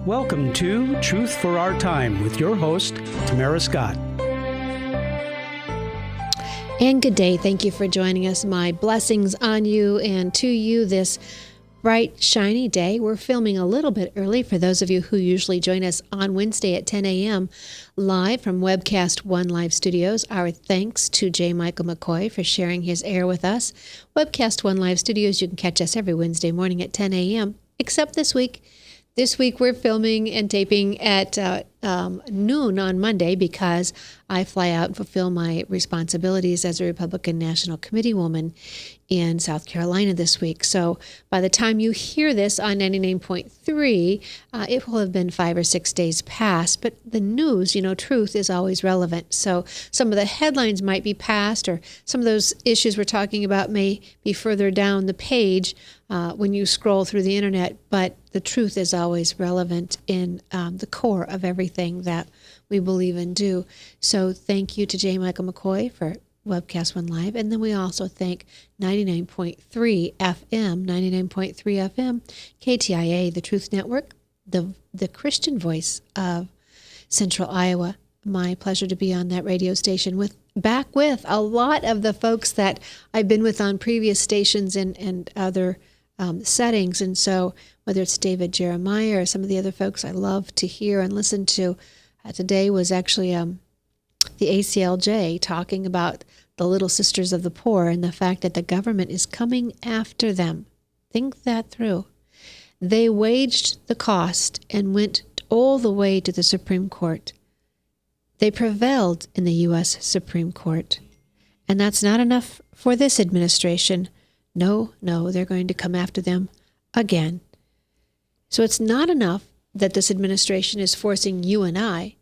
Welcome to Truth for Our Time with your host, Tamara Scott. And good day. Thank you for joining us. My blessings on you and to you this bright, shiny day. We're filming a little bit early for those of you who usually join us on Wednesday at 10 a.m. live from Webcast One Live Studios. Our thanks to J. Michael McCoy for sharing his air with us. Webcast One Live Studios, you can catch us every Wednesday morning at 10 a.m., except this week. This week we're filming and taping at noon on Monday because I fly out and fulfill my responsibilities as a Republican National Committee woman in South Carolina this week. So by the time you hear this on 99.3, it will have been 5 or 6 days past. But the news, truth is always relevant. So some of the headlines might be past, or some of those issues we're talking about may be further down the page when you scroll through the internet. But the truth is always relevant in the core of everything that we believe and do. So thank you to J. Michael McCoy for Webcast One Live. And then we also thank 99.3 FM, KTIA, the Truth Network, the Christian voice of Central Iowa. My pleasure to be on that radio station back with a lot of the folks that I've been with on previous stations and other settings. And so whether it's David Jeremiah or some of the other folks I love to hear and listen to, today was actually the ACLJ talking about the Little Sisters of the Poor and the fact that the government is coming after them. Think that through. They waged the cost and went all the way to the Supreme Court. They prevailed in the U.S. Supreme Court. And that's not enough for this administration. No, they're going to come after them again. So it's not enough that this administration is forcing you and I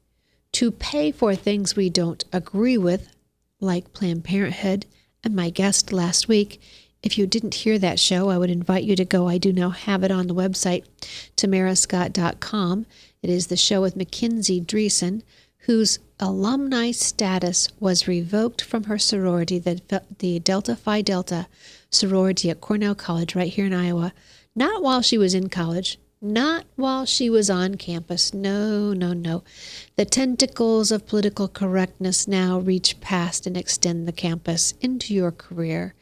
to pay for things we don't agree with, like Planned Parenthood and my guest last week. If you didn't hear that show, I would invite you to go. I do now have it on the website, tamarascott.com. It is the show with Mackenzie Dreesen, whose alumni status was revoked from her sorority, the Delta Phi Delta sorority at Cornell College right here in Iowa. Not while she was in college, not while she was on campus. No. The tentacles of political correctness now reach past and extend the campus into your career.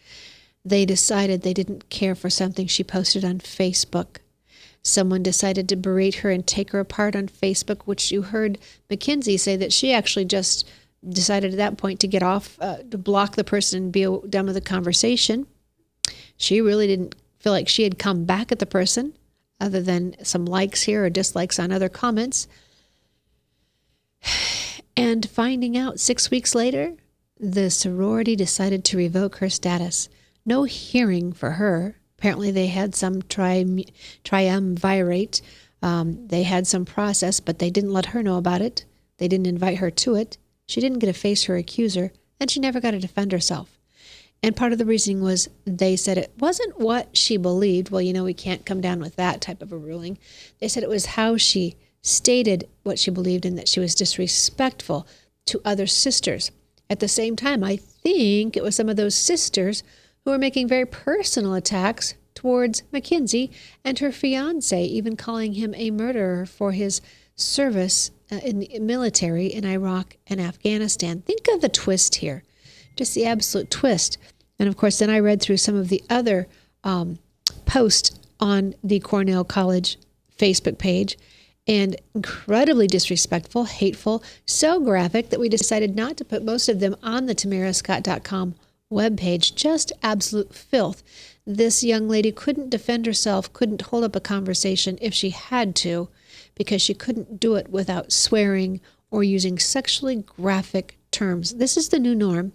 They decided they didn't care for something she posted on Facebook. Someone decided to berate her and take her apart on Facebook, which you heard Mackenzie say that she actually just decided at that point to get off, to block the person and be done with the conversation. She really didn't feel like she had come back at the person, other than some likes here or dislikes on other comments. And finding out 6 weeks later, the sorority decided to revoke her status. No hearing for her. Apparently they had some triumvirate. They had some process, but they didn't let her know about it. They didn't invite her to it. She didn't get to face her accuser, and she never got to defend herself. And part of the reasoning was they said it wasn't what she believed. Well, we can't come down with that type of a ruling. They said it was how she stated what she believed and that she was disrespectful to other sisters. At the same time, I think it was some of those sisters who were making very personal attacks towards Mackenzie and her fiancé, even calling him a murderer for his service in the military in Iraq and Afghanistan. Think of the twist here, just the absolute twist. And of course, then I read through some of the other posts on the Cornell College Facebook page, and incredibly disrespectful, hateful, so graphic that we decided not to put most of them on the tamarascott.com webpage. Just absolute filth. This young lady couldn't defend herself, couldn't hold up a conversation if she had to, because she couldn't do it without swearing or using sexually graphic terms. This is the new norm.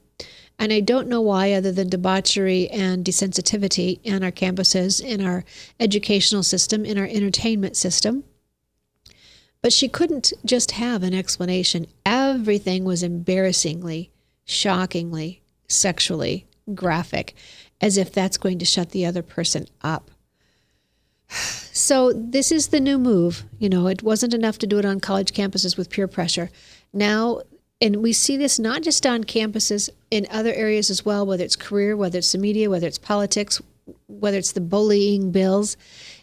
And I don't know why, other than debauchery and desensitivity in our campuses, in our educational system, in our entertainment system. But she couldn't just have an explanation. Everything was embarrassingly, shockingly, sexually graphic, as if that's going to shut the other person up. So this is the new move. It wasn't enough to do it on college campuses with peer pressure. Now, and we see this not just on campuses, in other areas as well, whether it's career, whether it's the media, whether it's politics, whether it's the bullying bills.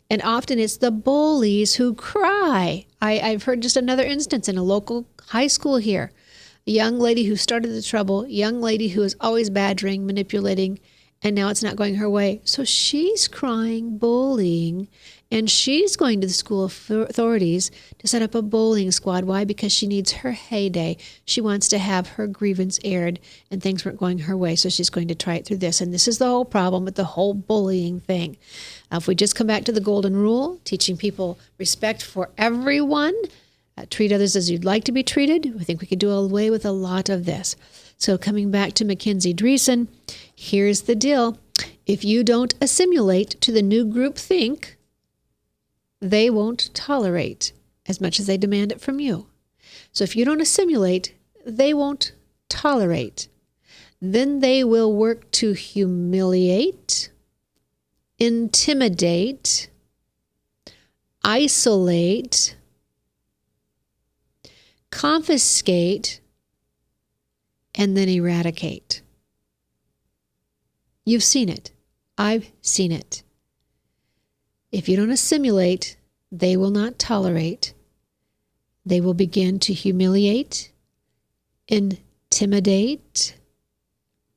And often it's the bullies who cry. I've heard just another instance in a local high school here. A young lady who started the trouble, young lady who is always badgering, manipulating, and now it's not going her way. So she's crying, bullying, and she's going to the school authorities to set up a bullying squad. Why? Because she needs her heyday. She wants to have her grievance aired, and things weren't going her way, so she's going to try it through this. And this is the whole problem with the whole bullying thing. If we just come back to the golden rule, teaching people respect for everyone, treat others as you'd like to be treated, I think we could do away with a lot of this. So coming back to Mackenzie Dreesen, here's the deal. If you don't assimilate to the new group think, they won't tolerate as much as they demand it from you. So if you don't assimilate, they won't tolerate. Then they will work to humiliate, intimidate, isolate, confiscate, and then eradicate. You've seen it. I've seen it. If you don't assimilate, they will not tolerate. They will begin to humiliate, intimidate,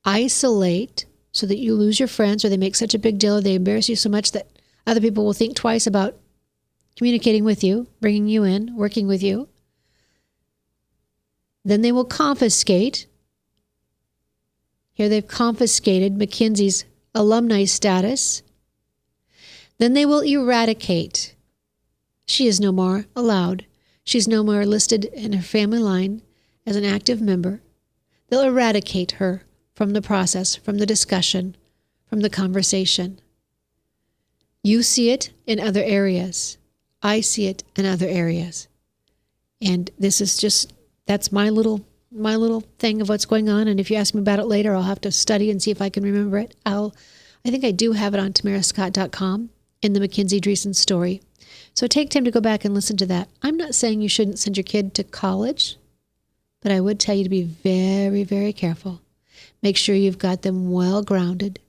isolate, so that you lose your friends, or they make such a big deal, or they embarrass you so much that other people will think twice about communicating with you, bringing you in, working with you. Then they will confiscate. Here they've confiscated Mackenzie's alumni status. Then they will eradicate. She is no more allowed. She's no more listed in her family line as an active member. They'll eradicate her from the process, from the discussion, from the conversation. You see it in other areas. I see it in other areas. And this is just, that's my little thing of what's going on. And if you ask me about it later, I'll have to study and see if I can remember it. I think I do have it on tamarascott.com in the Mackenzie Dreesen story. So take time to go back and listen to that. I'm not saying you shouldn't send your kid to college, but I would tell you to be very, very careful. Make sure you've got them well grounded,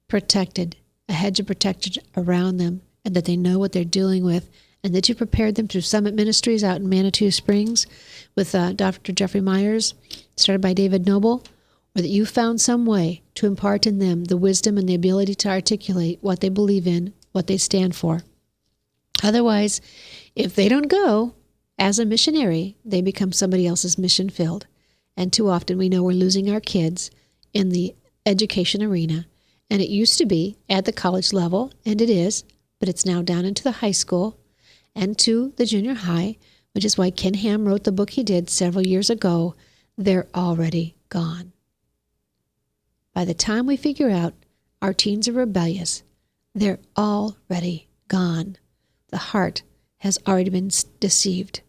protected, a hedge of protection around them, and that they know what they're dealing with, and that you prepared them through Summit Ministries out in Manitou Springs with Dr. Jeffrey Myers, started by David Noble, or that you found some way to impart in them the wisdom and the ability to articulate what they believe in, what they stand for. Otherwise, if they don't go as a missionary, they become somebody else's mission field. And too often we know we're losing our kids in the education arena. And it used to be at the college level, and it is, but it's now down into the high school and to the junior high, which is why Ken Ham wrote the book he did several years ago. They're already gone. By the time we figure out our teens are rebellious, they're already gone. The heart has already been deceived.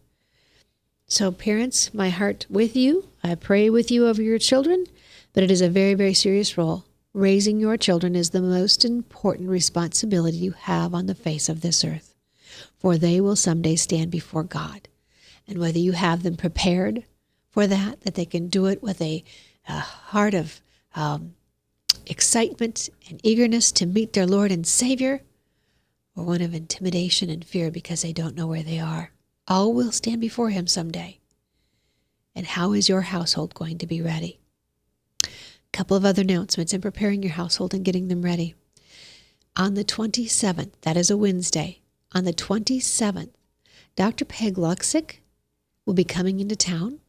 So parents, my heart with you. I pray with you over your children, but it is a very, very serious role. Raising your children is the most important responsibility you have on the face of this earth, for they will someday stand before God. And whether you have them prepared for that they can do it with a heart of excitement and eagerness to meet their Lord and Savior, or one of intimidation and fear because they don't know where they are. All will stand before him someday. And how is your household going to be ready? A couple of other announcements in preparing your household and getting them ready. On the 27th, that is a Wednesday, on the 27th, Dr. Peg Luksick will be coming into town.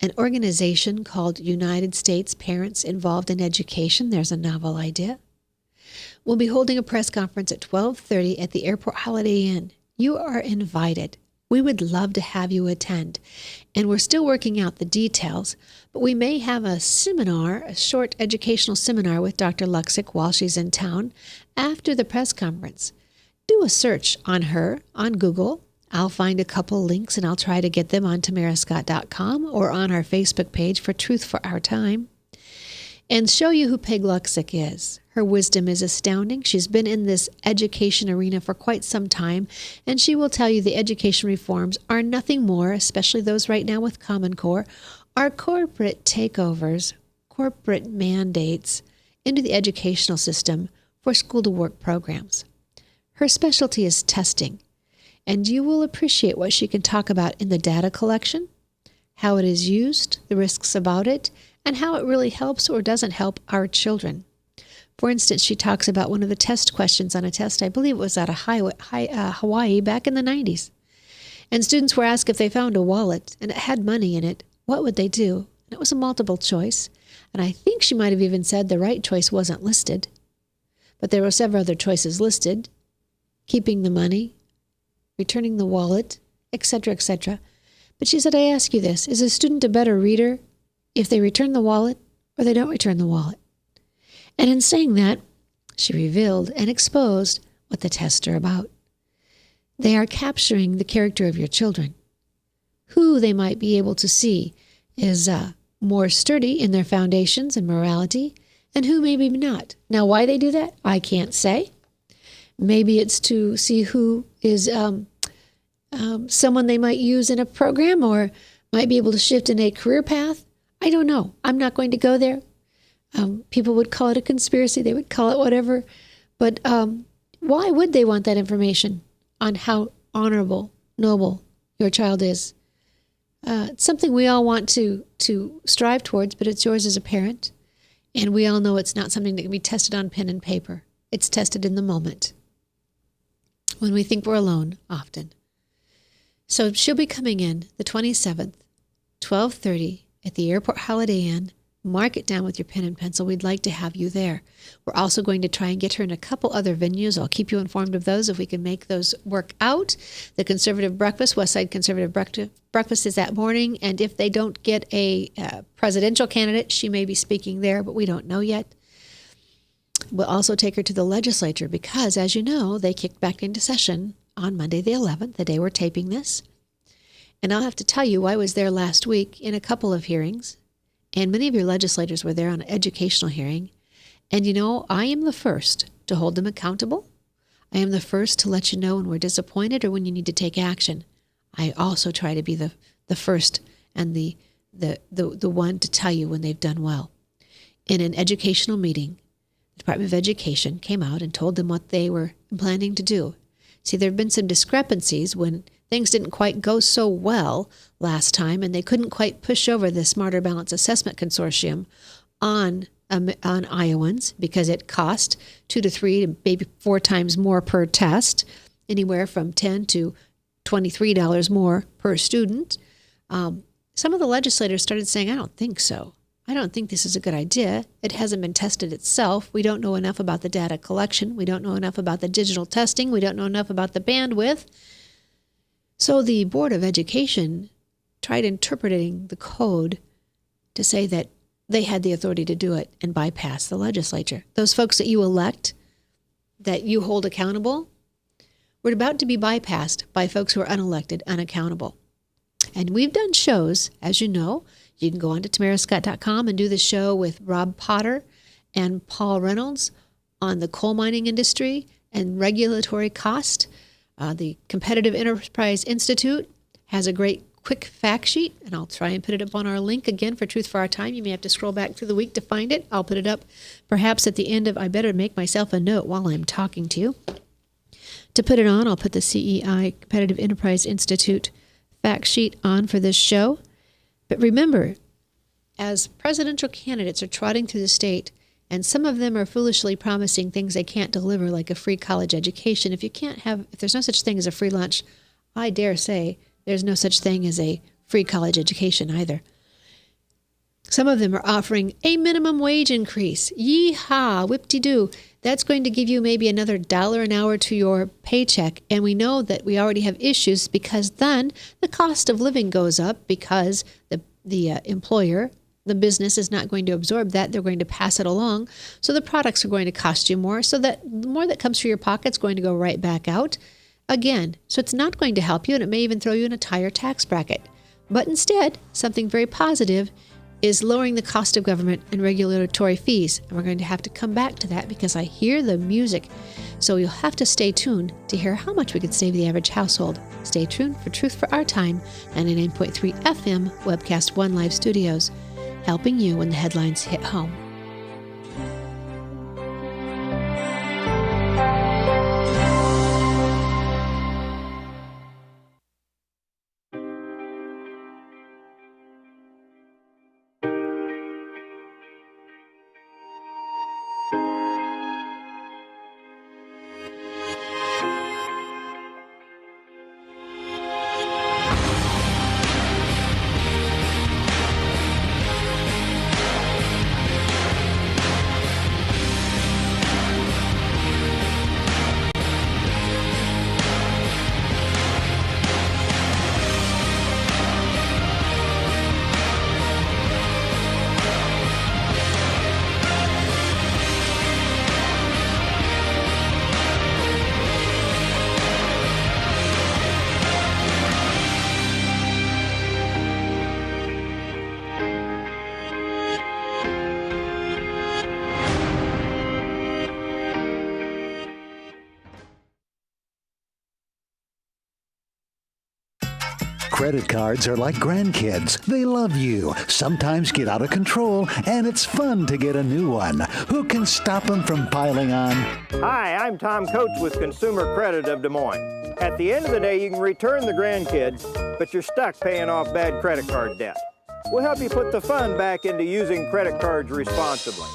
An organization called United States Parents Involved in Education, there's a novel idea, will be holding a press conference at 12:30 at the Airport Holiday Inn. You are invited. We would love to have you attend. And we're still working out the details, but we may have a seminar, a short educational seminar with Dr. Luksick while she's in town after the press conference. Do a search on her on Google. I'll find a couple links and I'll try to get them on tamarascott.com or on our Facebook page for Truth for Our Time. and show you who Peg Luksick is. Her wisdom is astounding. She's been in this education arena for quite some time, and she will tell you the education reforms are nothing more, especially those right now with Common Core, are corporate takeovers, corporate mandates into the educational system for school-to-work programs. Her specialty is testing, and you will appreciate what she can talk about in the data collection, how it is used, the risks about it, and how it really helps or doesn't help our children. For instance, she talks about one of the test questions on a test, I believe it was out of Hawaii back in the 90s. And students were asked if they found a wallet and it had money in it, what would they do? And it was a multiple choice. And I think she might have even said the right choice wasn't listed. But there were several other choices listed: keeping the money, returning the wallet, etc., etc. But she said, I ask you this, is a student a better reader if they return the wallet or they don't return the wallet? And in saying that, she revealed and exposed what the tests are about. They are capturing the character of your children. Who they might be able to see is more sturdy in their foundations and morality, and who maybe not. Now, why they do that, I can't say. Maybe it's to see who is someone they might use in a program or might be able to shift in a career path. I don't know. I'm not going to go there. People would call it a conspiracy. They would call it whatever. But why would they want that information on how honorable, noble your child is? It's something we all want to strive towards, but it's yours as a parent. And we all know it's not something that can be tested on pen and paper. It's tested in the moment, when we think we're alone, often. So she'll be coming in the 27th, 12:30 at the Airport Holiday Inn. Mark it down with your pen and pencil. We'd like to have you there. We're also going to try and get her in a couple other venues. I'll keep you informed of those if we can make those work out. The Conservative Breakfast, West Side Conservative Breakfast is that morning. And if they don't get a presidential candidate, she may be speaking there, but we don't know yet. We'll also take her to the legislature because, as you know, they kicked back into session on Monday the 11th, the day we're taping this. And I'll have to tell you, I was there last week in a couple of hearings. And many of your legislators were there on an educational hearing. And you know, I am the first to hold them accountable. I am the first to let you know when we're disappointed or when you need to take action. I also try to be the first and the one to tell you when they've done well. In an educational meeting, the Department of Education came out and told them what they were planning to do. See, there have been some discrepancies when things didn't quite go so well last time, and they couldn't quite push over the Smarter Balance Assessment Consortium on Iowans because it cost 2 to 3 to maybe 4 times more per test, anywhere from $10 to $23 more per student. Some of the legislators started saying, I don't think so. I don't think this is a good idea. It hasn't been tested itself. We don't know enough about the data collection. We don't know enough about the digital testing. We don't know enough about the bandwidth. So the Board of Education tried interpreting the code to say that they had the authority to do it and bypass the legislature. Those folks that you elect, that you hold accountable, were about to be bypassed by folks who are unelected, unaccountable. And we've done shows, as you know. You can go on to tamarascott.com and do the show with Rob Potter and Paul Reynolds on the coal mining industry and regulatory cost. The Competitive Enterprise Institute has a great quick fact sheet, and I'll try and put it up on our link again for Truth for Our Time. You may have to scroll back through the week to find it. I'll put it up perhaps at the end of, I better make myself a note while I'm talking to you. To put it on, I'll put the CEI, Competitive Enterprise Institute fact sheet on for this show. But remember, as presidential candidates are trotting through the state, and some of them are foolishly promising things they can't deliver, like a free college education. If there's no such thing as a free lunch, I dare say there's no such thing as a free college education either. Some of them are offering a minimum wage increase. Yee-haw, whip-de-doo. That's going to give you maybe another $1 an hour to your paycheck. And we know that we already have issues because then the cost of living goes up because the employer, the business, is not going to absorb that. They're going to pass it along. So the products are going to cost you more. So that the more that comes through your pocket is going to go right back out again. So it's not going to help you, and it may even throw you in a higher tax bracket. But instead, something very positive, is lowering the cost of government and regulatory fees. And we're going to have to come back to that because I hear the music. So you'll have to stay tuned to hear how much we could save the average household. Stay tuned for Truth for Our Time, 99.3 FM, Webcast One Live Studios, helping you when the headlines hit home. Credit cards are like grandkids. They love you, sometimes get out of control, and it's fun to get a new one. Who can stop them from piling on? Hi, I'm Tom Coates with Consumer Credit of Des Moines. At the end of the day, you can return the grandkids, but you're stuck paying off bad credit card debt. We'll help you put the fun back into using credit cards responsibly.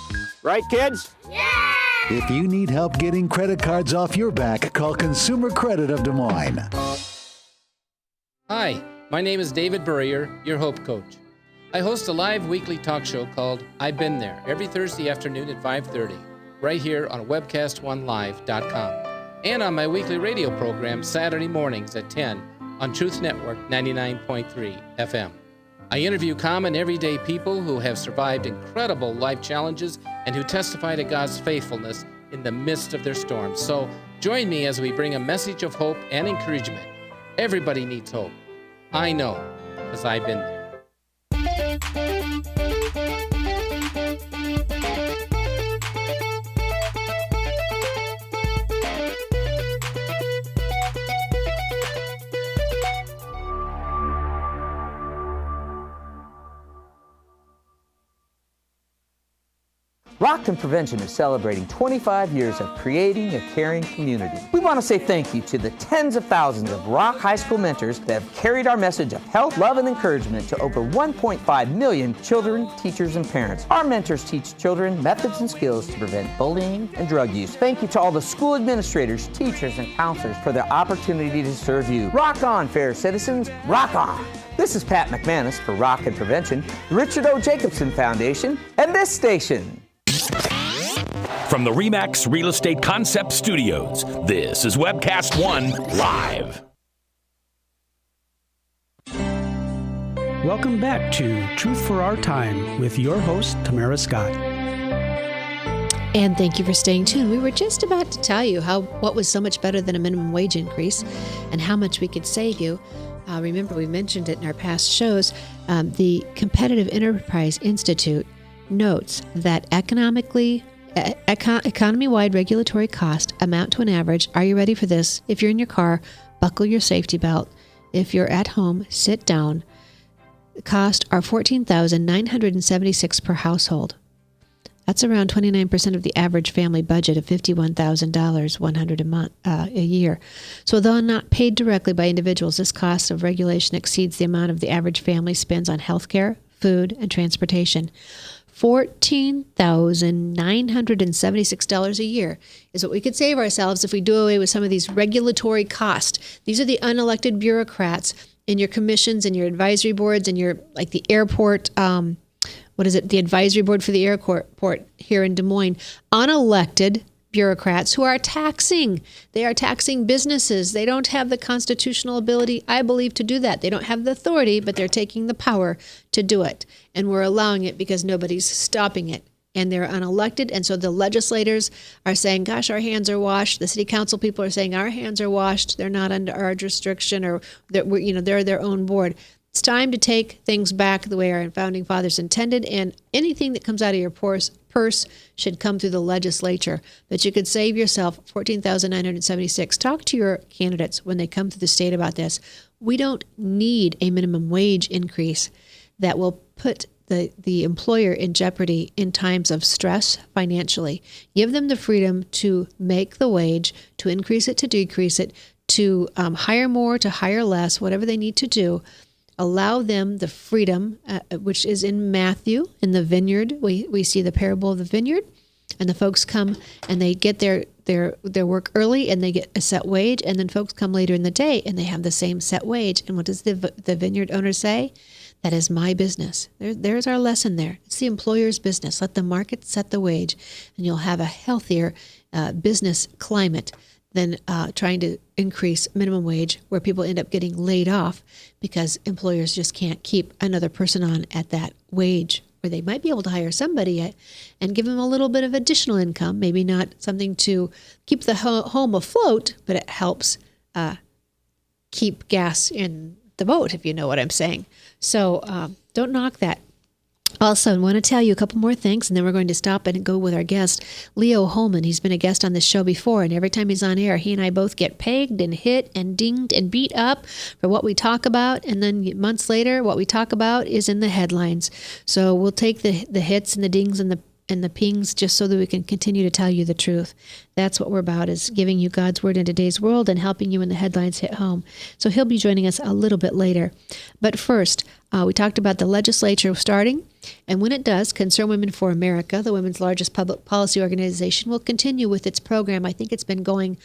Right, kids? Yeah! If you need help getting credit cards off your back, call Consumer Credit of Des Moines. Hi, my name is David Burrier, your Hope Coach. I host a live weekly talk show called I've Been There every Thursday afternoon at 5:30, right here on webcastonelive.com, and on my weekly radio program Saturday mornings at 10 on Truth Network 99.3 FM. I interview common everyday people who have survived incredible life challenges and who testify to God's faithfulness in the midst of their storms. So join me as we bring a message of hope and encouragement. Everybody needs hope. I know, because I've been there. Rockton Prevention is celebrating 25 years of creating a caring community. We want to say thank you to the tens of thousands of Rock High School mentors that have carried our message of health, love, and encouragement to over 1.5 million children, teachers, and parents. Our mentors teach children methods and skills to prevent bullying and drug use. Thank you to all the school administrators, teachers, and counselors for their opportunity to serve you. Rock on, fair citizens, rock on! This is Pat McManus for Rock and Prevention, the Richard O. Jacobson Foundation, and this station. From the RE/MAX Real Estate Concept Studios, this is Webcast One Live. Welcome back to Truth for Our Time with your host, Tamara Scott. And thank you for staying tuned. We were just about to tell you what was so much better than a minimum wage increase and how much we could save you. Remember, we mentioned it in our past shows. The Competitive Enterprise Institute notes that economy-wide regulatory costs amount to an average. Are you ready for this? If you're in your car, buckle your safety belt. If you're at home, sit down. The costs are $14,976 per household. That's around 29% of the average family budget of $51,100 a year. So though not paid directly by individuals, this cost of regulation exceeds the amount of the average family spends on health care, food, and transportation. $14,976 a year is what we could save ourselves if we do away with some of these regulatory costs. These are the unelected bureaucrats in your commissions and your advisory boards and your, like the airport, the advisory board for the airport here in Des Moines. Unelected bureaucrats who are taxing. They are taxing businesses. They don't have the constitutional ability, I believe, to do that. They don't have the authority, but they're taking the power to do it. And we're allowing it because nobody's stopping it. And they're unelected. And so the legislators are saying, gosh, our hands are washed. The city council people are saying our hands are washed. They're not under our restriction, or they're their own board. It's time to take things back the way our founding fathers intended, and anything that comes out of your purse should come through the legislature, that you could save yourself $14,976. Talk to your candidates when they come to the state about this. We don't need a minimum wage increase that will put the employer in jeopardy in times of stress financially. Give them the freedom to make the wage, to increase it, to decrease it, to hire more, to hire less, whatever they need to do. Allow them the freedom, which is in Matthew, in the vineyard. We see the parable of the vineyard, and the folks come and they get their work early and they get a set wage, and then folks come later in the day and they have the same set wage. And what does the vineyard owner say? That is my business. There's our lesson there. It's the employer's business. Let the market set the wage, and you'll have a healthier business climate than trying to increase minimum wage, where people end up getting laid off because employers just can't keep another person on at that wage, where they might be able to hire somebody and give them a little bit of additional income, maybe not something to keep the home afloat, but it helps keep gas in the boat, if you know what I'm saying. So don't knock that. Also, I want to tell you a couple more things, and then we're going to stop and go with our guest, Leo Hohmann. He's been a guest on this show before, and every time he's on air, he and I both get pegged and hit and dinged and beat up for what we talk about, and then months later, what we talk about is in the headlines. So we'll take the hits and the dings and the pings just so that we can continue to tell you the truth. That's what we're about, is giving you God's word in today's world and helping you when the headlines hit home. So he'll be joining us a little bit later. But first, we talked about the legislature starting, and when it does, Concerned Women for America, the women's largest public policy organization, will continue with its program. I think it's been going,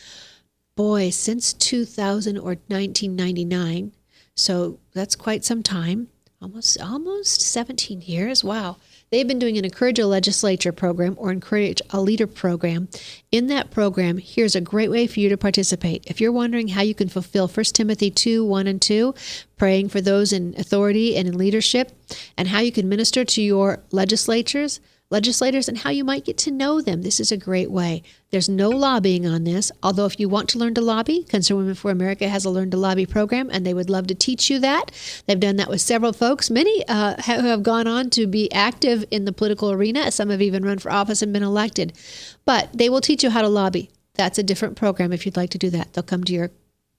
since 2000 or 1999. So that's quite some time, almost 17 years. Wow. They've been doing an Encourage a Legislature program, or Encourage a Leader program. In that program, here's a great way for you to participate. If you're wondering how you can fulfill 1 Timothy 2:1-2, praying for those in authority and in leadership, and how you can minister to your legislators, and how you might get to know them, this is a great way. There's no lobbying on this, although if you want to learn to lobby, Concerned Women for America has a Learn to Lobby program, and they would love to teach you that. They've done that with several folks, many who have gone on to be active in the political arena. Some have even run for office and been elected. But they will teach you how to lobby. That's a different program if you'd like to do that. They'll come to your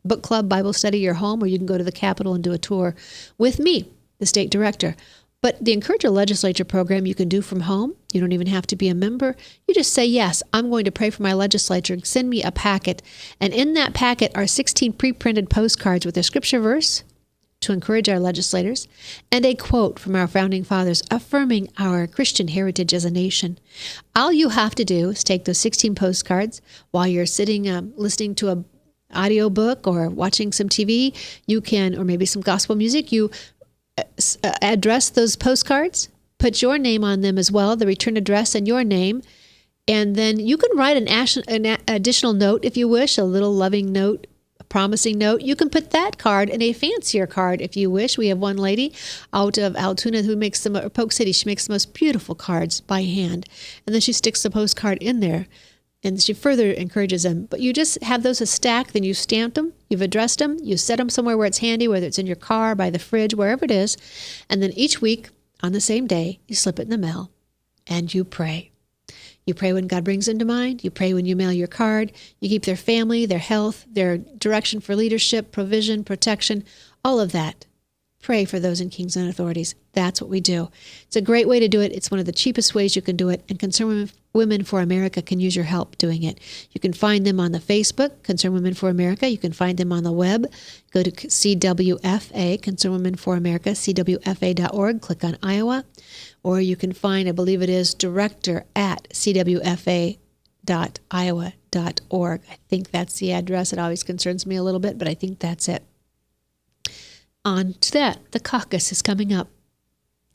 book club, Bible study, your home, or you can go to the Capitol and do a tour with me, the state director. But the Encourage a Legislature program you can do from home. You don't even have to be a member. You just say, yes, I'm going to pray for my legislature. Send me a packet. And in that packet are 16 pre-printed postcards with a scripture verse to encourage our legislators and a quote from our founding fathers affirming our Christian heritage as a nation. All you have to do is take those 16 postcards while you're sitting listening to a audio book or watching some TV. You can, or maybe some gospel music, you address those postcards, put your name on them as well, the return address and your name, and then you can write an additional note if you wish, a little loving note, a promising note. You can put that card in a fancier card if you wish. We have one lady out of Altoona who makes them, or Polk City, she makes the most beautiful cards by hand, and then she sticks the postcard in there. And she further encourages them. But you just have those a stack, then you stamped them, you've addressed them, you set them somewhere where it's handy, whether it's in your car, by the fridge, wherever it is. And then each week, on the same day, you slip it in the mail and you pray. You pray when God brings them to mind. You pray when you mail your card. You keep their family, their health, their direction for leadership, provision, protection, all of that. Pray for those in kings and authorities. That's what we do. It's a great way to do it. It's one of the cheapest ways you can do it, and Concerned Women for America can use your help doing it. You can find them on the Facebook, Concerned Women for America. You can find them on the web. Go to CWFA, Concerned Women for America, CWFA.org. Click on Iowa. Or you can find, I believe it is, director at CWFA.iowa.org. I think that's the address. It always concerns me a little bit, but I think that's it. On to that, the caucus is coming up.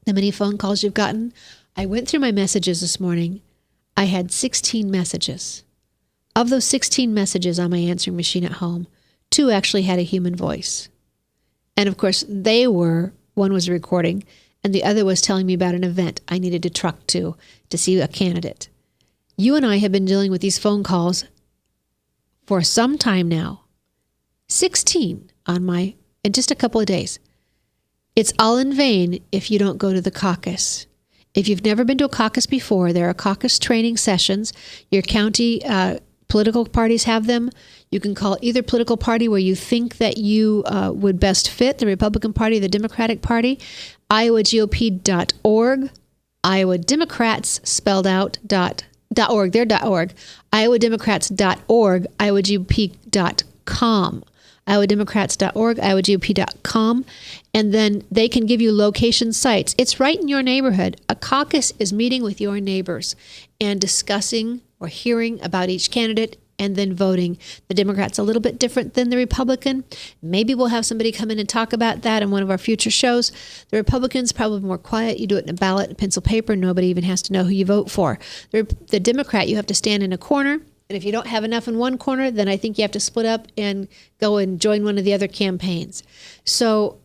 The many phone calls you've gotten. I went through my messages this morning. I had 16 messages. Of those 16 messages on my answering machine at home, 2 actually had a human voice. And of course, one was a recording, and the other was telling me about an event I needed to truck to see a candidate. You and I have been dealing with these phone calls for some time now. 16 in just a couple of days. It's all in vain if you don't go to the caucus. If you've never been to a caucus before, there are caucus training sessions. Your county political parties have them. You can call either political party where you think that you would best fit, the Republican Party, the Democratic Party, iowagop.org, Iowa Democrats spelled out .org, they're .org, iowodemocrats.org, iowagop.com. iowodemocrats.org, iowagop.com, and then they can give you location sites. It's right in your neighborhood. A caucus is meeting with your neighbors and discussing or hearing about each candidate and then voting. The Democrat's a little bit different than the Republican. Maybe we'll have somebody come in and talk about that in one of our future shows. The Republican's probably more quiet. You do it in a ballot and pencil paper. Nobody even has to know who you vote for. The Democrat, you have to stand in a corner. And if you don't have enough in one corner, then I think you have to split up and go and join one of the other campaigns. So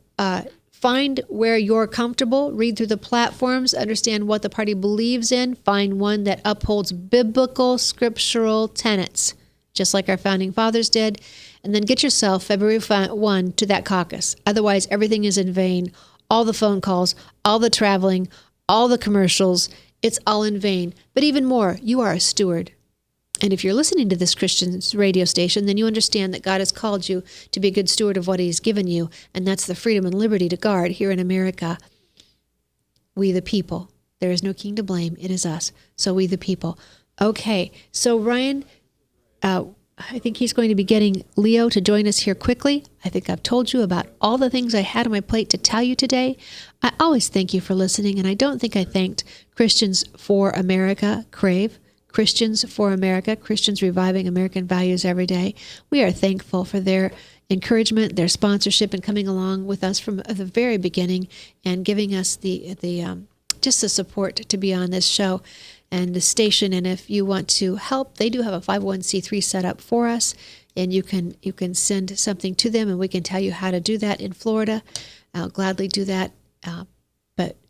find where you're comfortable, read through the platforms, understand what the party believes in, find one that upholds biblical, scriptural tenets, just like our founding fathers did, and then get yourself February 1 to that caucus. Otherwise, everything is in vain. All the phone calls, all the traveling, all the commercials, it's all in vain. But even more, you are a steward. And if you're listening to this Christian radio station, then you understand that God has called you to be a good steward of what He's given you, and that's the freedom and liberty to guard here in America. We the people. There is no king to blame. It is us. So we the people. Okay, so Ryan, I think he's going to be getting Leo to join us here quickly. I think I've told you about all the things I had on my plate to tell you today. I always thank you for listening, and I don't think I thanked Christians for America, Crave. Christians for America, Christians reviving American values every day. We are thankful for their encouragement, their sponsorship, and coming along with us from the very beginning and giving us the just the support to be on this show and the station. And if you want to help, they do have a 501c3 set up for us, and you can send something to them, and we can tell you how to do that in Florida. I'll gladly do that.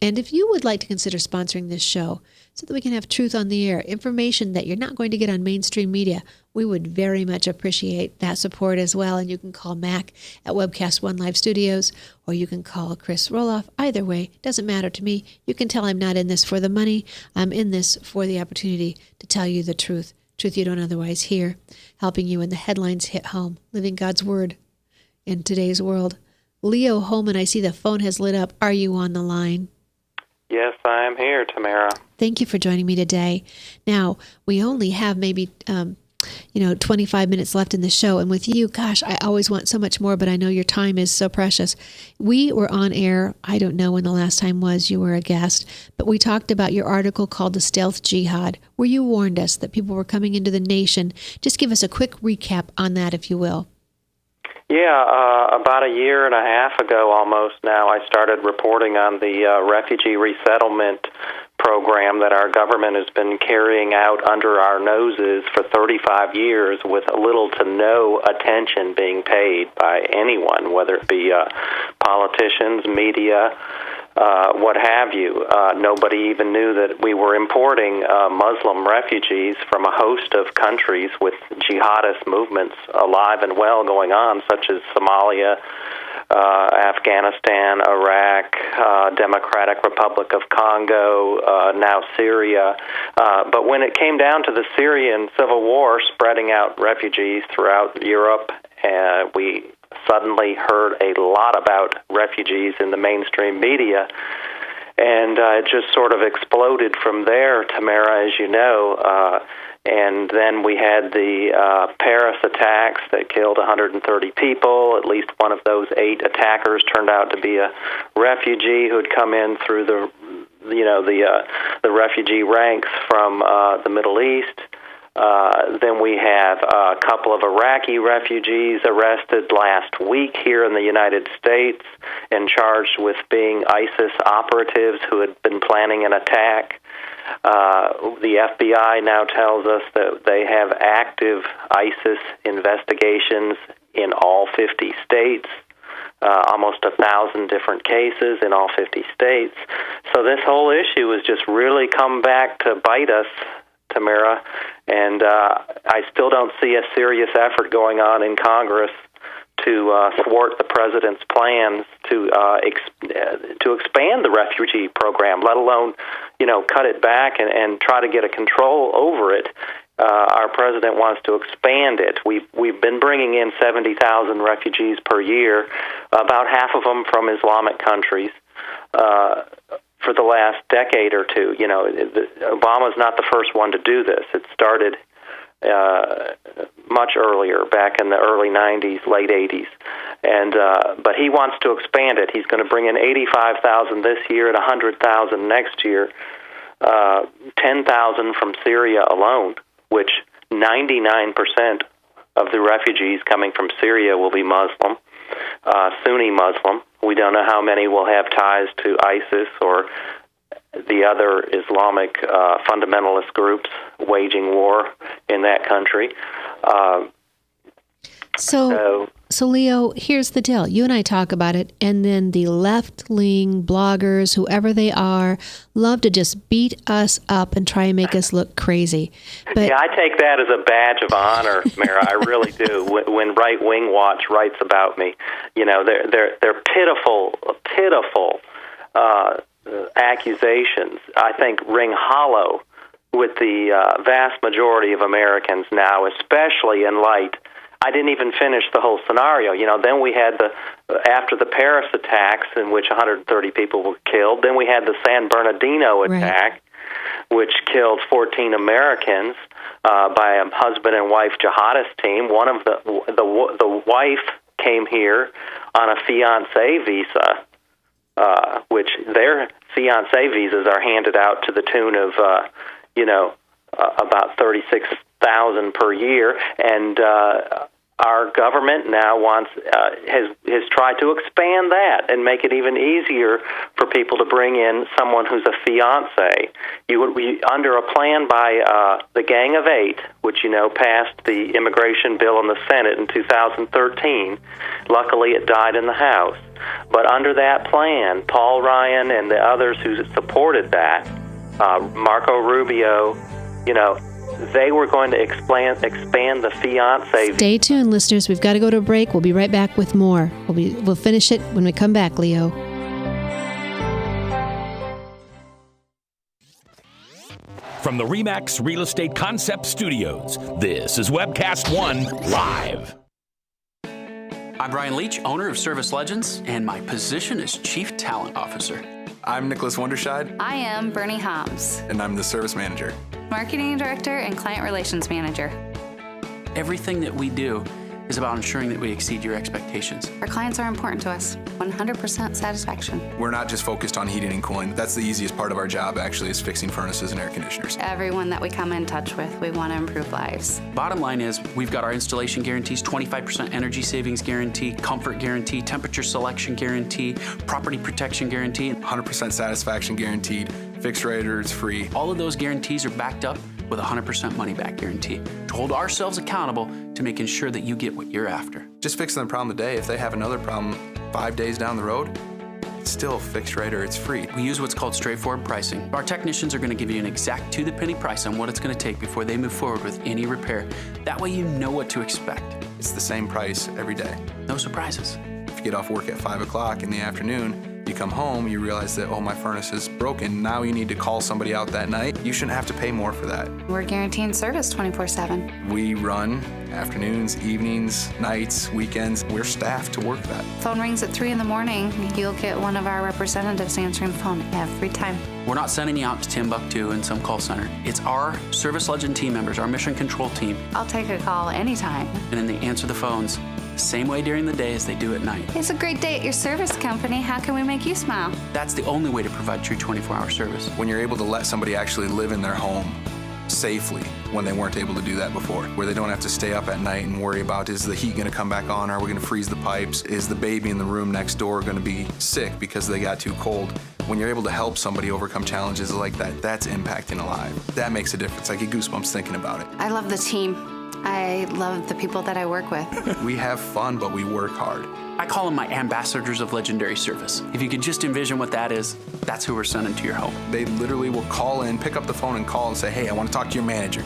And if you would like to consider sponsoring this show so that we can have truth on the air, information that you're not going to get on mainstream media, we would very much appreciate that support as well. And you can call Mac at Webcast One Live Studios, or you can call Chris Roloff. Either way, doesn't matter to me. You can tell I'm not in this for the money. I'm in this for the opportunity to tell you the truth you don't otherwise hear, helping you when the headlines hit home, living God's word in today's world. Leo Hohmann, I see the phone has lit up. Are you on the line? Yes, I am here, Tamara. Thank you for joining me today. Now, we only have maybe 25 minutes left in the show. And with you, gosh, I always want so much more, but I know your time is so precious. We were on air. I don't know when the last time was you were a guest, but we talked about your article called The Stealth Jihad, where you warned us that people were coming into the nation. Just give us a quick recap on that, if you will. Yeah, about a year and a half ago almost now, I started reporting on the refugee resettlement program that our government has been carrying out under our noses for 35 years with little to no attention being paid by anyone, whether it be politicians, media, what have you. Nobody even knew that we were importing Muslim refugees from a host of countries with jihadist movements alive and well going on, such as Somalia, Afghanistan, Iraq, Democratic Republic of Congo, now Syria. But when it came down to the Syrian civil war spreading out refugees throughout Europe, we suddenly heard a lot about refugees in the mainstream media, and it just sort of exploded from there, Tamara, as you know. And then we had the Paris attacks that killed 130 people. At least one of those 8 attackers turned out to be a refugee who had come in through the refugee ranks from the Middle East. Then we have a couple of Iraqi refugees arrested last week here in the United States and charged with being ISIS operatives who had been planning an attack. The FBI now tells us that they have active ISIS investigations in all 50 states. Almost 1,000 different cases in all 50 states. So this whole issue has just really come back to bite us, Tamara, and I still don't see a serious effort going on in Congress to thwart the president's plans to expand the refugee program, let alone, cut it back and try to get a control over it. Our president wants to expand it. We've been bringing in 70,000 refugees per year, about half of them from Islamic countries, for the last decade or two. Obama's not the first one to do this. It started much earlier, back in the early 90s, late 80s. But he wants to expand it. He's going to bring in 85,000 this year and 100,000 next year, 10,000 from Syria alone, which 99% of the refugees coming from Syria will be Muslim, Sunni Muslim. We don't know how many will have ties to ISIS or the other Islamic fundamentalist groups waging war in that country. So Leo, here's the deal. You and I talk about it, and then the left-leaning bloggers, whoever they are, love to just beat us up and try and make us look crazy. But I take that as a badge of honor, Mara. I really do. When Right Wing Watch writes about me, they're pitiful accusations, I think, ring hollow with the vast majority of Americans now, especially in light. I didn't even finish the whole scenario. Then we had after the Paris attacks, in which 130 people were killed. Then we had the San Bernardino attack, which killed 14 Americans by a husband and wife jihadist team. One of the wife came here on a fiancé visa, which their fiancé visas are handed out to the tune of about 36,000 per year, and our government now has tried to expand that and make it even easier for people to bring in someone who's a fiancé. You would be under a plan by the Gang of Eight, which passed the immigration bill in the Senate in 2013. Luckily, it died in the House. But under that plan, Paul Ryan and the others who supported that, Marco Rubio, they were going to expand the fiancé. Stay tuned, listeners. We've got to go to a break. We'll be right back with more. We'll finish it when we come back, Leo. From the RE/MAX Real Estate Concept Studios, this is Webcast One Live. I'm Brian Leach, owner of Service Legends, and my position is Chief Talent Officer. I'm Nicholas Wonderscheid. I am Bernie Hobbs. And I'm the Service Manager. Marketing Director and Client Relations Manager. Everything that we do is about ensuring that we exceed your expectations. Our clients are important to us. 100% satisfaction. We're not just focused on heating and cooling. That's the easiest part of our job, actually, is fixing furnaces and air conditioners. Everyone that we come in touch with, we want to improve lives. Bottom line is, we've got our installation guarantees, 25% energy savings guarantee, comfort guarantee, temperature selection guarantee, property protection guarantee. 100% satisfaction guaranteed, fixed rate or it's free. All of those guarantees are backed up with a 100% money-back guarantee to hold ourselves accountable to making sure that you get what you're after. Just fixing the problem today. If they have another problem 5 days down the road, it's still fixed rate or it's free. We use what's called straightforward pricing. Our technicians are going to give you an exact to-the-penny price on what it's going to take before they move forward with any repair. That way you know what to expect. It's the same price every day. No surprises. If you get off work at 5 o'clock in the afternoon, you come home, you realize that, my furnace is broken. Now you need to call somebody out that night. You shouldn't have to pay more for that. We're guaranteeing service 24/7. We run afternoons, evenings, nights, weekends. We're staffed to work that. Phone rings at 3 in the morning. You'll get one of our representatives answering the phone every time. We're not sending you out to Timbuktu in some call center. It's our Service Legend team members, our mission control team. I'll take a call anytime. And then they answer the phones the same way during the day as they do at night. It's a great day at your service company. How can we make you smile? That's the only way to provide true 24-hour service. When you're able to let somebody actually live in their home safely when they weren't able to do that before, where they don't have to stay up at night and worry about, is the heat going to come back on? Are we going to freeze the pipes? Is the baby in the room next door going to be sick because they got too cold? When you're able to help somebody overcome challenges like that, that's impacting a life. That makes a difference. I get goosebumps thinking about it. I love the team. I love the people that I work with. We have fun, but we work hard. I call them my ambassadors of legendary service. If you could just envision what that is, that's who we're sending to your home. They literally will call in, pick up the phone and call and say, hey, I want to talk to your manager.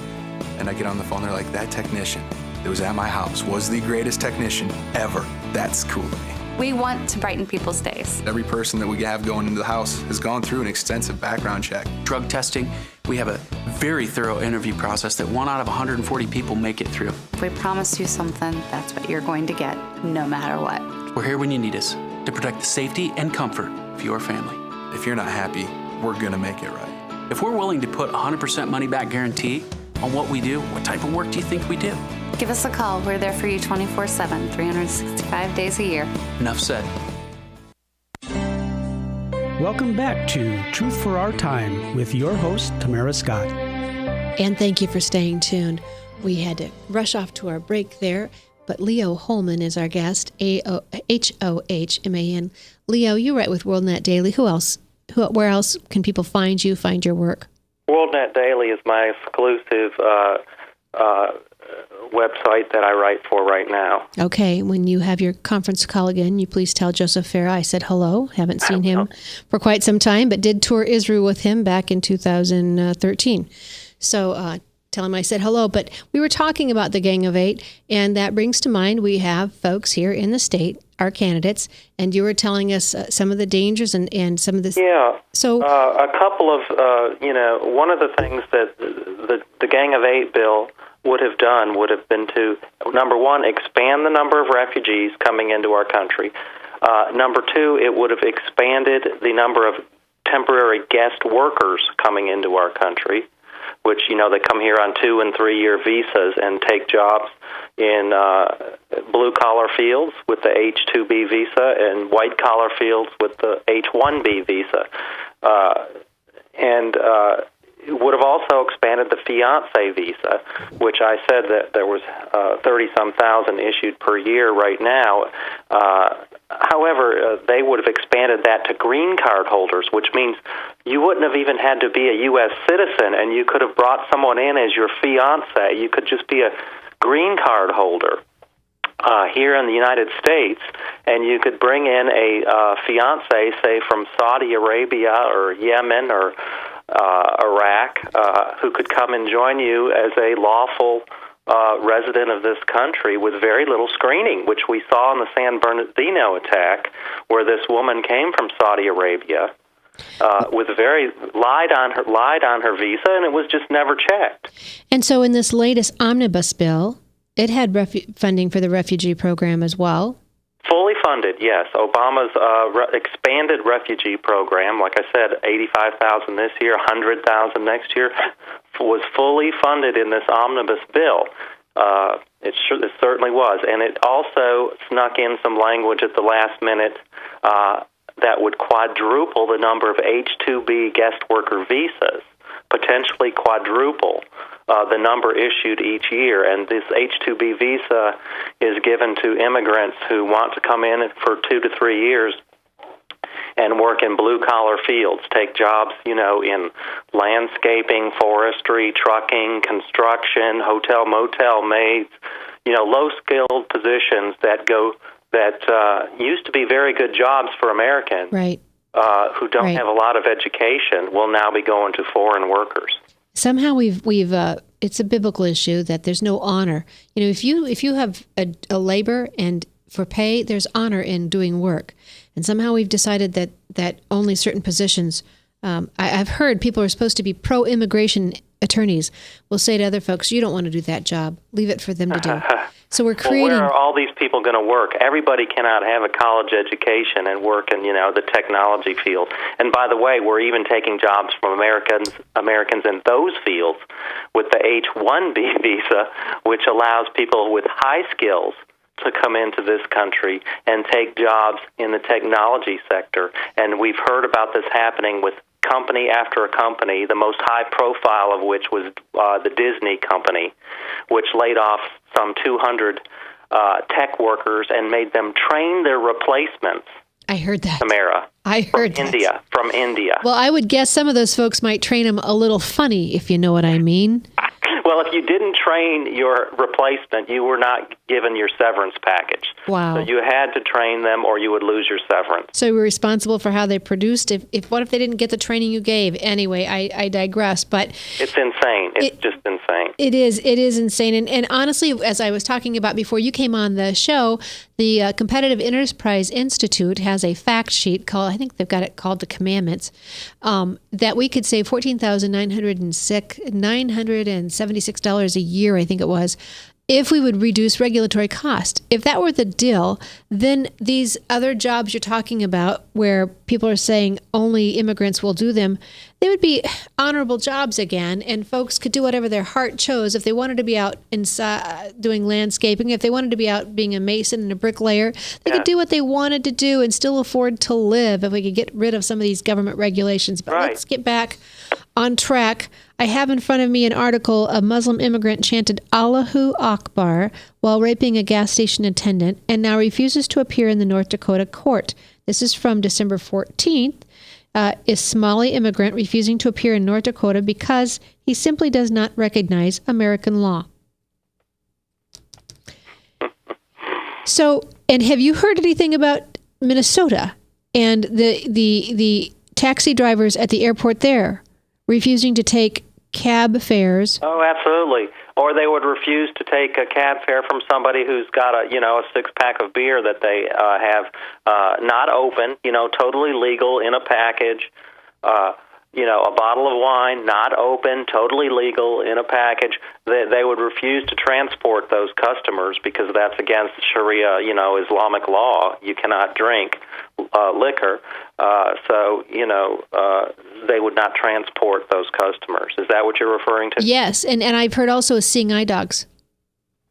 And I get on the phone, they're like, that technician, that was at my house was the greatest technician ever. That's cool to me. We want to brighten people's days. Every person that we have going into the house has gone through an extensive background check. Drug testing, we have a very thorough interview process that 1 out of 140 people make it through. If we promise you something, that's what you're going to get, no matter what. We're here when you need us to protect the safety and comfort of your family. If you're not happy, we're going to make it right. If we're willing to put 100% money-back guarantee on what we do, what type of work do you think we do? Give us a call. We're there for you 24/7, 365 days a year. Enough said. Welcome back to Truth for Our Time with your host, Tamara Scott. And thank you for staying tuned. We had to rush off to our break there, but Leo Hohmann is our guest, Hohman. Leo, you write with WorldNet Daily. Where else can people find you, find your work? WorldNet Daily is my exclusive website that I write for right now. Okay, when you have your conference call again, you please tell Joseph Farah I said hello. Haven't seen him for quite some time, but did tour Israel with him back in 2013. So tell him I said hello. But we were talking about the Gang of Eight, and that brings to mind we have folks here in the state, our candidates, and you were telling us some of the dangers and some of this. Yeah. So a couple of, one of the things that the Gang of Eight bill would have done would have been to, number one, expand the number of refugees coming into our country. Number two, it would have expanded the number of temporary guest workers coming into our country, which, they come here on 2- and 3-year visas and take jobs in blue-collar fields with the H-2B visa and white-collar fields with the H-1B visa. It would have also expanded the fiancé visa, which I said that there was 30-some thousand issued per year right now. However, they would have expanded that to green card holders, which means you wouldn't have even had to be a U.S. citizen, and you could have brought someone in as your fiancé. You could just be a green card holder here in the United States, and you could bring in a fiancé, say, from Saudi Arabia or Yemen or Iraq, who could come and join you as a lawful resident of this country with very little screening, which we saw in the San Bernardino attack, where this woman came from Saudi Arabia with lied on her visa, and it was just never checked. And so, in this latest omnibus bill, it had funding for the refugee program as well. Fully funded, yes. Obama's expanded refugee program, like I said, 85,000 this year, 100,000 next year, was fully funded in this omnibus bill. It certainly was. And it also snuck in some language at the last minute that would quadruple the number of H-2B guest worker visas, potentially quadruple the number issued each year. And this H-2B visa is given to immigrants who want to come in for 2 to 3 years and work in blue-collar fields, take jobs, in landscaping, forestry, trucking, construction, hotel, motel maids, low-skilled positions that used to be very good jobs for Americans, right, who don't have a lot of education, will now be going to foreign workers. Somehow we've it's a biblical issue that there's no honor. If you have a labor and for pay, there's honor in doing work. And somehow we've decided that only certain positions, I've heard people are supposed to be pro-immigration attorneys will say to other folks, you don't want to do that job. Leave it for them to do. So we're creating... Well, where are all these people going to work? Everybody cannot have a college education and work in, the technology field. And by the way, we're even taking jobs from Americans in those fields with the H-1B visa, which allows people with high skills to come into this country and take jobs in the technology sector. And we've heard about this happening with company after a company, the most high profile of which was the Disney company, which laid off some 200 tech workers and made them train their replacements. I heard that. Tamara. I heard that. From India. Well, I would guess some of those folks might train them a little funny, if you know what I mean. Well, if you didn't train your replacement, you were not given your severance package. Wow. So you had to train them or you would lose your severance. So you were responsible for how they produced. What if they didn't get the training you gave? Anyway, I digress. But it's insane. It's just insane. It is insane. And honestly, as I was talking about before you came on the show, the Competitive Enterprise Institute has a fact sheet called, I think they've got it called the Commandments, that we could save $14,976 a year, I think it was, if we would reduce regulatory cost. If that were the deal, then these other jobs you're talking about where people are saying only immigrants will do them, they would be honorable jobs again, and folks could do whatever their heart chose. If they wanted to be out inside doing landscaping, if they wanted to be out being a mason and a bricklayer, they could do what they wanted to do and still afford to live if we could get rid of some of these government regulations. But let's get back on track. I have in front of me an article. A Muslim immigrant chanted Allahu Akbar while raping a gas station attendant and now refuses to appear in the North Dakota court. This is from December 14th. Is Somali immigrant refusing to appear in North Dakota because he simply does not recognize American law. So, and have you heard anything about Minnesota and the taxi drivers at the airport there refusing to take cab fares? Oh, absolutely. Or they would refuse to take a cab fare from somebody who's got a six-pack of beer that they have not open, totally legal in a package. A bottle of wine not open, totally legal in a package. They would refuse to transport those customers because that's against Sharia, Islamic law. You cannot drink liquor. So they would not transport those customers. Is that what you're referring to? Yes, and I've heard also of seeing eye dogs.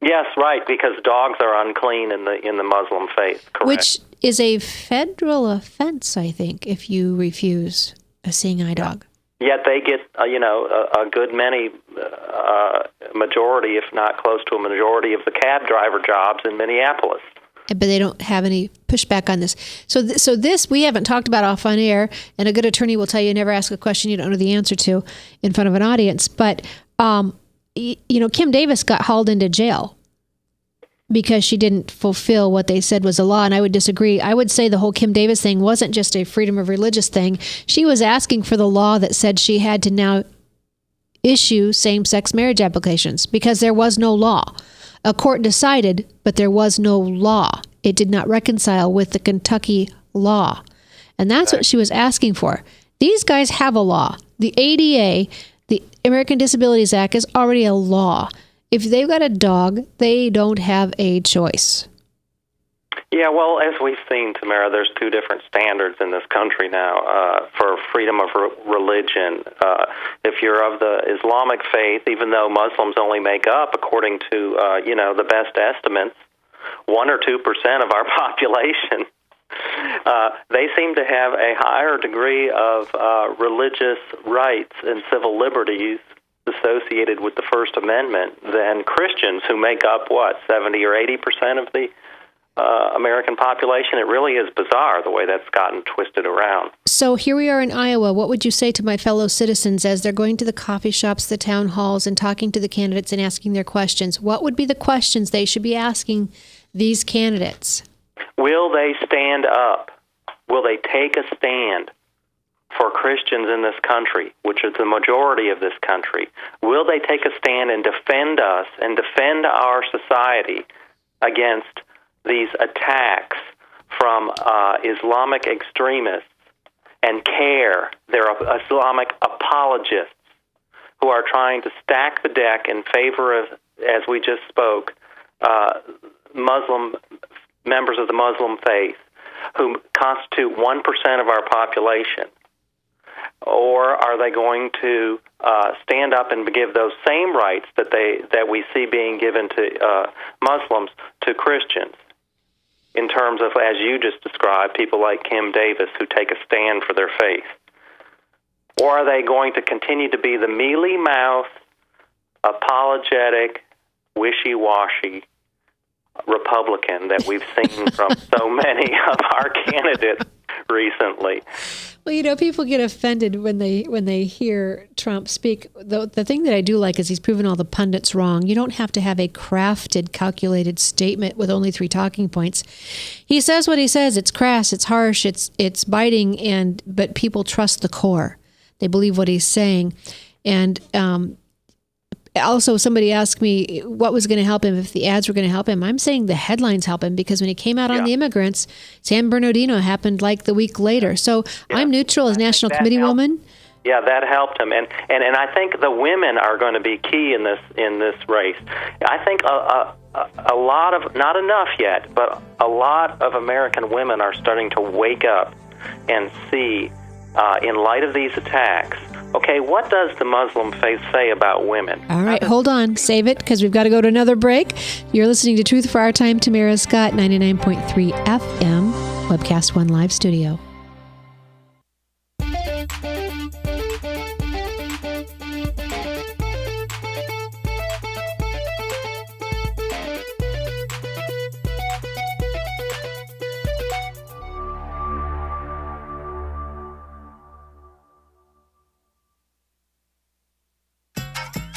Yes, right, because dogs are unclean in the Muslim faith, correct. Which is a federal offense, I think, if you refuse a seeing eye dog. Yet they get, a good many, majority, if not close to a majority of the cab driver jobs in Minneapolis. But they don't have any pushback on this. So this we haven't talked about off on air, and a good attorney will tell you never ask a question you don't know the answer to in front of an audience. But, Kim Davis got hauled into jail because she didn't fulfill what they said was a law, and I would disagree. I would say the whole Kim Davis thing wasn't just a freedom of religious thing. She was asking for the law that said she had to now issue same-sex marriage applications because there was no law. A court decided, but there was no law. It did not reconcile with the Kentucky law. And that's what she was asking for. These guys have a law. The ADA, the American Disabilities Act, is already a law. If they've got a dog, they don't have a choice. Yeah, well, as we've seen, Tamara, there's two different standards in this country now for freedom of religion. If you're of the Islamic faith, even though Muslims only make up, according to the best estimates, 1 or 2% of our population, they seem to have a higher degree of religious rights and civil liberties associated with the First Amendment than Christians, who make up, 70 or 80% of the American population. It really is bizarre the way that's gotten twisted around. So here we are in Iowa. What would you say to my fellow citizens as they're going to the coffee shops, the town halls, and talking to the candidates and asking their questions? What would be the questions they should be asking these candidates? Will they stand up? Will they take a stand for Christians in this country, which is the majority of this country? Will they take a stand and defend us and defend our society against these attacks from Islamic extremists and they're Islamic apologists who are trying to stack the deck in favor of, as we just spoke, Muslim members of the Muslim faith who constitute 1% of our population? Or are they going to stand up and give those same rights that we see being given to Muslims to Christians? In terms of, as you just described, people like Kim Davis who take a stand for their faith? Or are they going to continue to be the mealy-mouthed, apologetic, wishy-washy Republican that we've seen from so many of our candidates recently. Well, people get offended when they hear Trump speak. The thing that I do like is he's proven all the pundits wrong. You don't have to have a crafted, calculated statement with only 3 talking points. He says what he says. It's crass, it's harsh, it's biting, but people trust the core. They believe what he's saying. And also, somebody asked me what was going to help him, if the ads were going to help him. I'm saying the headlines help him, because when he came out on the immigrants, San Bernardino happened like the week later. So I'm neutral as National Committee woman. Yeah, that helped him, and I think the women are going to be key in this race. I think a lot of, not enough yet, but a lot of American women are starting to wake up and see, in light of these attacks, okay, what does the Muslim faith say about women? All right, hold on. Save it, because we've got to go to another break. You're listening to Truth for Our Time. Tamara Scott, 99.3 FM, Webcast One Live Studio.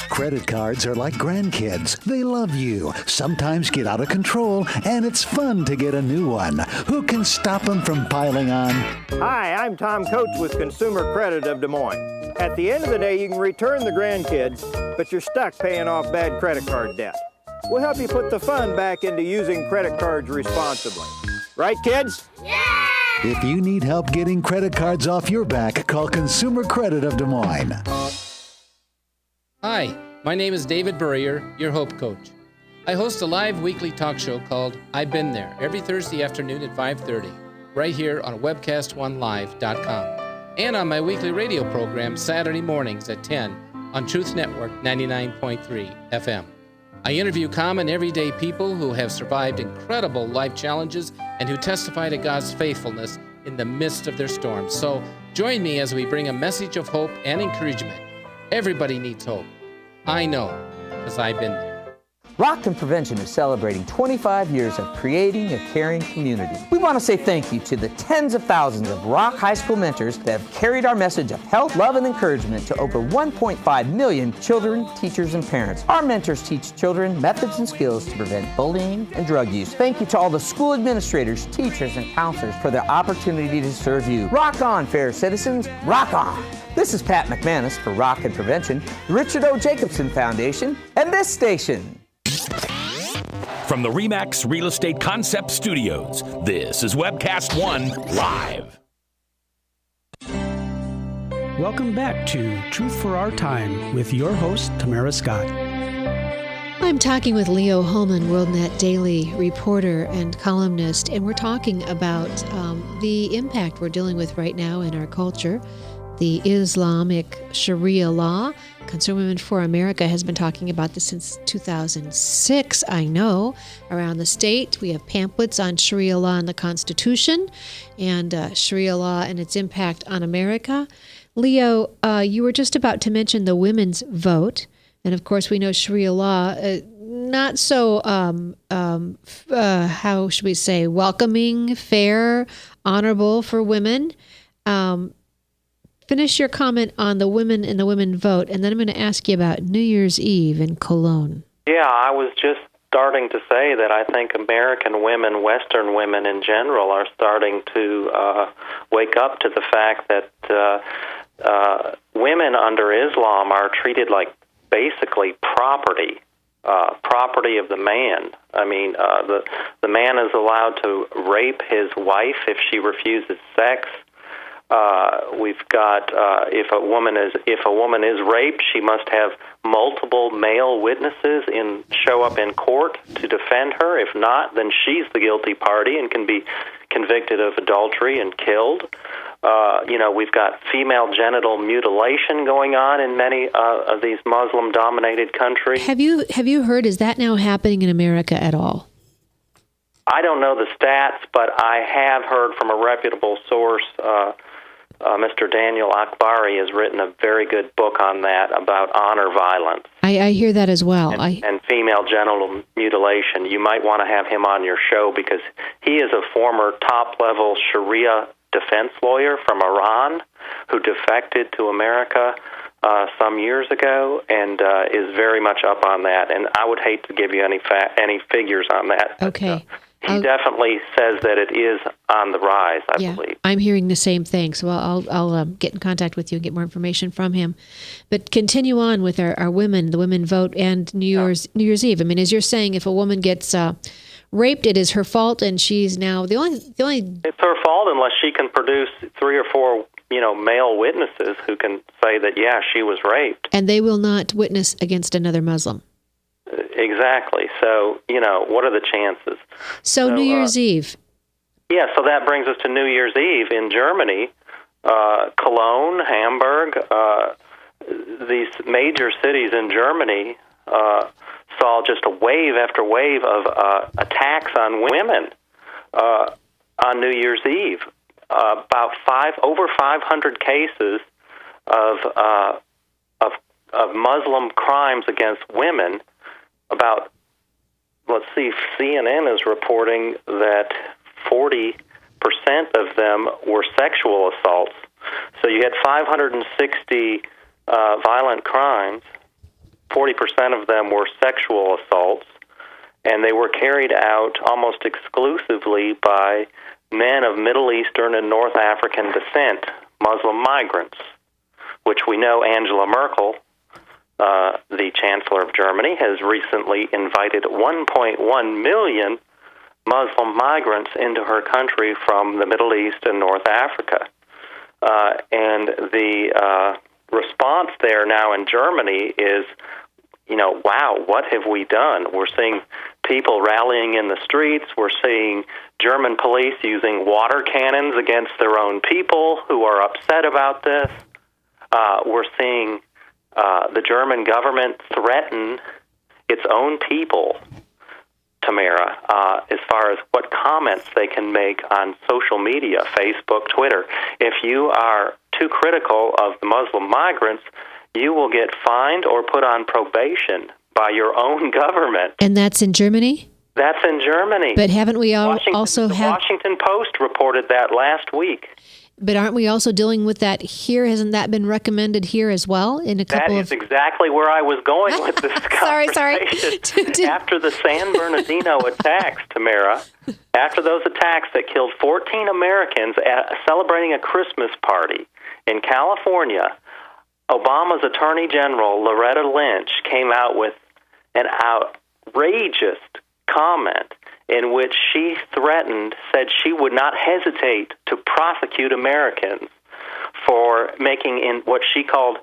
Credit cards are like grandkids. They love you, sometimes get out of control, and it's fun to get a new one. Who can stop them from piling on? Hi, I'm Tom Coates with Consumer Credit of Des Moines. At the end of the day, you can return the grandkids, but you're stuck paying off bad credit card debt. We'll help you put the fun back into using credit cards responsibly. Right, kids? Yeah! If you need help getting credit cards off your back, call Consumer Credit of Des Moines. Hi, my name is David Burrier, your Hope Coach. I host a live weekly talk show called I've Been There every Thursday afternoon at 5:30, right here on webcast1live.com, and on my weekly radio program Saturday mornings at 10 on Truth Network 99.3 FM. I interview common everyday people who have survived incredible life challenges and who testify to God's faithfulness in the midst of their storms. So join me as we bring a message of hope and encouragement. Everybody needs hope. I know, because I've been there. Rockton Prevention is celebrating 25 years of creating a caring community. We want to say thank you to the tens of thousands of Rock High School mentors that have carried our message of health, love, and encouragement to over 1.5 million children, teachers, and parents. Our mentors teach children methods and skills to prevent bullying and drug use. Thank you to all the school administrators, teachers, and counselors for their opportunity to serve you. Rock on, fair citizens. Rock on. This is Pat McManus for Rockton Prevention, the Richard O. Jacobson Foundation, and this station. From the RE/MAX Real Estate Concept Studios, this is Webcast One Live. Welcome back to Truth for Our Time with your host, Tamara Scott. I'm talking with Leo Hohmann, WorldNet Daily reporter and columnist, and we're talking about the impact we're dealing with right now in our culture, the Islamic Sharia law. Concerned Women for America has been talking about this since 2006, I know. Around the state, we have pamphlets on Sharia law and the Constitution, and Sharia law and its impact on America. Leo, you were just about to mention the women's vote, and of course we know Sharia law, not so, how should we say, welcoming, fair, honorable for women. Finish your comment on the women and the women vote, and then I'm going to ask you about New Year's Eve in Cologne. Yeah, I was just starting to say that I think American women, Western women in general, are starting to wake up to the fact that women under Islam are treated like basically property of the man. I mean, the man is allowed to rape his wife if she refuses sex. We've got if a woman is raped, she must have multiple male witnesses show up in court to defend her. If not, then she's the guilty party and can be convicted of adultery and killed. We've got female genital mutilation going on in many of these Muslim-dominated countries. Have you heard? Is that now happening in America at all? I don't know the stats, but I have heard from a reputable source. Mr. Daniel Akbari has written a very good book on that about honor violence. I hear that as well. And female genital mutilation. You might want to have him on your show because he is a former top-level Sharia defense lawyer from Iran who defected to America some years ago, and is very much up on that. And I would hate to give you any figures on that. Okay. He definitely says that it is on the rise, I believe. I'm hearing the same thing, so I'll get in contact with you and get more information from him. But continue on with our women, the women vote, and New Year's Eve. I mean, as you're saying, if a woman gets raped, it is her fault, and she's now the only. It's her fault unless she can produce 3 or 4, male witnesses who can say that she was raped. And they will not witness against another Muslim. Exactly. So, what are the chances? So New Year's Eve. Yeah, so that brings us to New Year's Eve in Germany. Cologne, Hamburg, these major cities in Germany saw just a wave after wave of attacks on women on New Year's Eve. Over 500 cases of Muslim crimes against women. CNN is reporting that 40% of them were sexual assaults. So you had 560 violent crimes. 40% of them were sexual assaults, and they were carried out almost exclusively by men of Middle Eastern and North African descent, Muslim migrants, which we know Angela Merkel, the Chancellor of Germany, has recently invited 1.1 million Muslim migrants into her country from the Middle East and North Africa. And the response there now in Germany is, wow, what have we done? We're seeing people rallying in the streets. We're seeing German police using water cannons against their own people who are upset about this. We're seeing the German government threaten its own people, Tamara, as far as what comments they can make on social media, Facebook, Twitter. If you are too critical of the Muslim migrants, you will get fined or put on probation by your own government. And that's in Germany? That's in Germany. But haven't we also The Washington Post reported that last week. But aren't we also dealing with that here? Hasn't that been recommended here as well in a couple of... That is exactly where I was going with this conversation. After the San Bernardino attacks, Tamara, after those attacks that killed 14 Americans celebrating a Christmas party in California, Obama's Attorney General, Loretta Lynch, came out with an outrageous comment in which she said she would not hesitate to prosecute Americans for making in what she called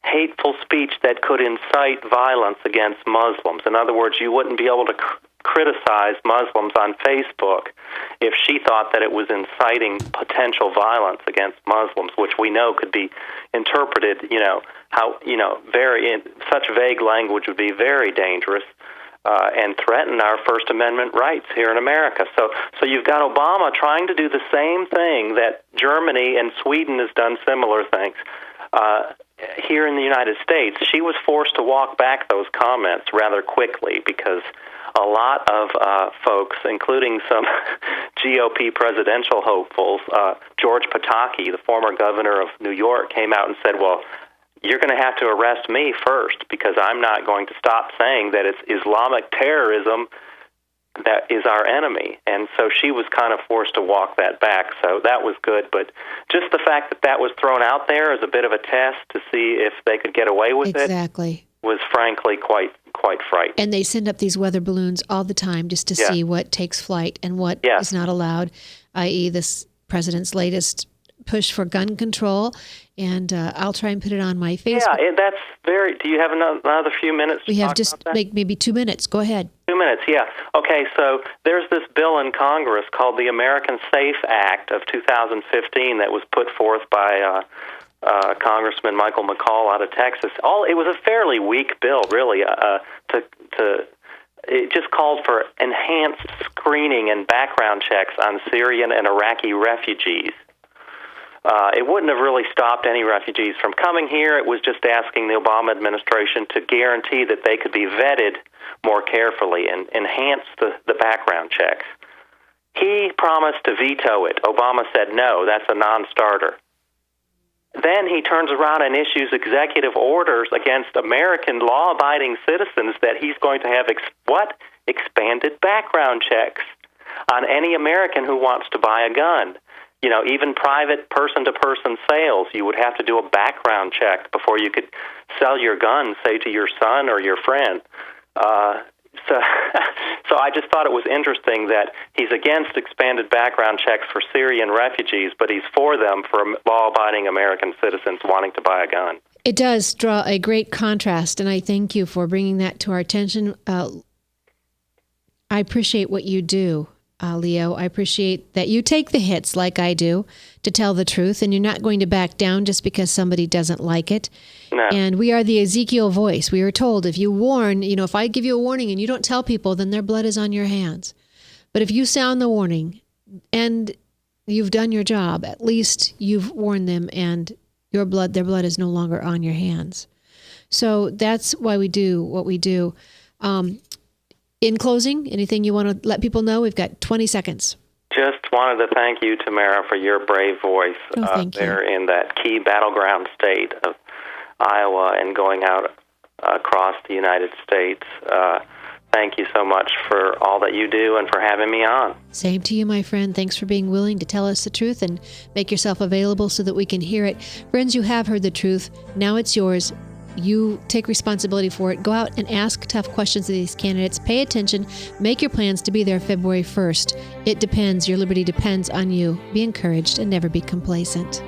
hateful speech that could incite violence against Muslims. In other words, you wouldn't be able to criticize Muslims on Facebook if she thought that it was inciting potential violence against Muslims, which we know could be interpreted, such vague language would be very dangerous. And threaten our First Amendment rights here in America. So you've got Obama trying to do the same thing that Germany and Sweden has done similar things. Here in the United States, she was forced to walk back those comments rather quickly because a lot of folks, including some GOP presidential hopefuls, George Pataki, the former governor of New York, came out and said, well, you're going to have to arrest me first because I'm not going to stop saying that it's Islamic terrorism that is our enemy. And so she was kind of forced to walk that back. So that was good. But just the fact that was thrown out there as a bit of a test to see if they could get away with it was frankly quite frightening. And they send up these weather balloons all the time just to see what takes flight and what is not allowed, i.e. this president's latest push for gun control, and I'll try and put it on my Facebook. Yeah, that's very... Do you have another few minutes to We have talk just about that? maybe 2 minutes. Go ahead. 2 minutes, yeah. Okay, so there's this bill in Congress called the American Safe Act of 2015 that was put forth by Congressman Michael McCall out of Texas. It was a fairly weak bill, really. It just called for enhanced screening and background checks on Syrian and Iraqi refugees. It wouldn't have really stopped any refugees from coming here. It was just asking the Obama administration to guarantee that they could be vetted more carefully and enhance the background checks. He promised to veto it. Obama said, no, that's a non-starter. Then he turns around and issues executive orders against American law-abiding citizens that he's going to have expanded background checks on any American who wants to buy a gun. You know, even private person-to-person sales, you would have to do a background check before you could sell your gun, say, to your son or your friend. So I just thought it was interesting that he's against expanded background checks for Syrian refugees, but he's for them for law-abiding American citizens wanting to buy a gun. It does draw a great contrast, and I thank you for bringing that to our attention. I appreciate what you do, Leo. I appreciate that you take the hits like I do to tell the truth, and you're not going to back down just because somebody doesn't like it. No. And we are the Ezekiel voice. We are told if you warn, if I give you a warning and you don't tell people, then their blood is on your hands. But if you sound the warning and you've done your job, at least you've warned them, and their blood is no longer on your hands. So that's why we do what we do. In closing, anything you want to let people know? We've got 20 seconds. Just wanted to thank you, Tamara, for your brave voice there in that key battleground state of Iowa and going out across the United States. Thank you so much for all that you do and for having me on. Same to you, my friend. Thanks for being willing to tell us the truth and make yourself available so that we can hear it. Friends, you have heard the truth. Now it's yours. You take responsibility for it. Go out and ask tough questions of these candidates. Pay attention. Make your plans to be there February 1st. It depends. Your liberty depends on you. Be encouraged and never be complacent.